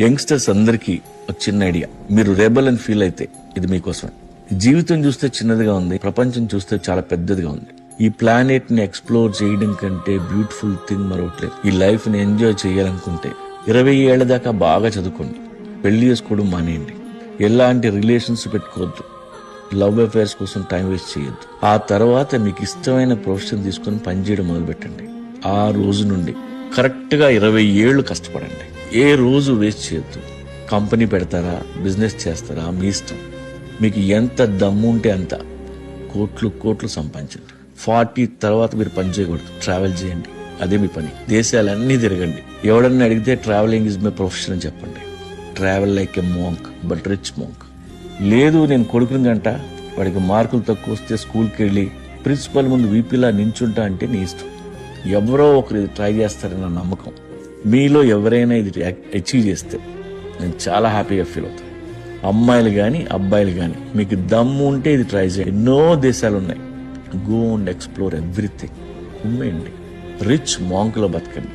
Youngsters అందరికీ ఒక చిన్న ఐడియా, మీరు రెబల్ అని ఫీల్ అయితే ఇది మీకోసమే. జీవితం చూస్తే చిన్నదిగా ఉంది, ప్రపంచం చూస్తే చాలా పెద్దదిగా ఉంది. ఈ ప్లానెట్ ని ఎక్స్ప్లోర్ చేయడం కంటే బ్యూటిఫుల్ థింగ్ మరొకట్లేదు. ఈ లైఫ్ ని ఎంజాయ్ చేయాలనుకుంటే 20 ఏళ్ల దాకా బాగా చదువుకోండి, పెళ్లి చేసుకోవడం మానేయండి, ఎలాంటి రిలేషన్స్ పెట్టుకోవద్దు, లవ్ అఫైర్స్ కోసం టైం వేస్ట్ చేయొద్దు. ఆ తర్వాత మీకు ఇష్టమైన ప్రొఫెషన్ తీసుకుని పనిచేయడం మొదలు పెట్టండి. ఆ రోజు నుండి కరెక్ట్ గా 20 ఏళ్లు కష్టపడండి. ఏ రోజు వేస్ట్ చేయొద్దు. కంపెనీ పెడతారా, బిజినెస్ చేస్తారా, మీ ఇష్టం. మీకు ఎంత దమ్ము ఉంటే అంత కోట్లు కోట్లు సంపాదించండి. 40 తర్వాత మీరు పని చేయకూడదు, ట్రావెల్ చేయండి, అదే మీ పని. దేశాలన్నీ తిరగండి. ఎవడన్నా అడిగితే ట్రావెలింగ్ ఇస్ మై ప్రొఫెషన్ అని చెప్పండి. Travel like a monk, but rich monk. లేదు నేను కొడుకుని గంట, వాడికి మార్కులు తక్కువ వస్తే స్కూల్కి వెళ్ళి ప్రిన్సిపల్ ముందు వీపీలా నించుంటా అంటే నీ ఇష్టం. ఎవరో ఒకరు ఇది ట్రై చేస్తారన్న నమ్మకం మీలో ఎవరైనా ఇది అచీవ్ చేస్తే నేను చాలా హ్యాపీగా ఫీల్ అవుతాను. అమ్మాయిలు కానీ అబ్బాయిలు కానీ మీకు దమ్ము ఉంటే ఇది ట్రై చేయండి. ఎన్నో దేశాలు ఉన్నాయి. Go and explore everything. ఉమ్మేయండి, రిచ్ మాంక్లో బతకండి.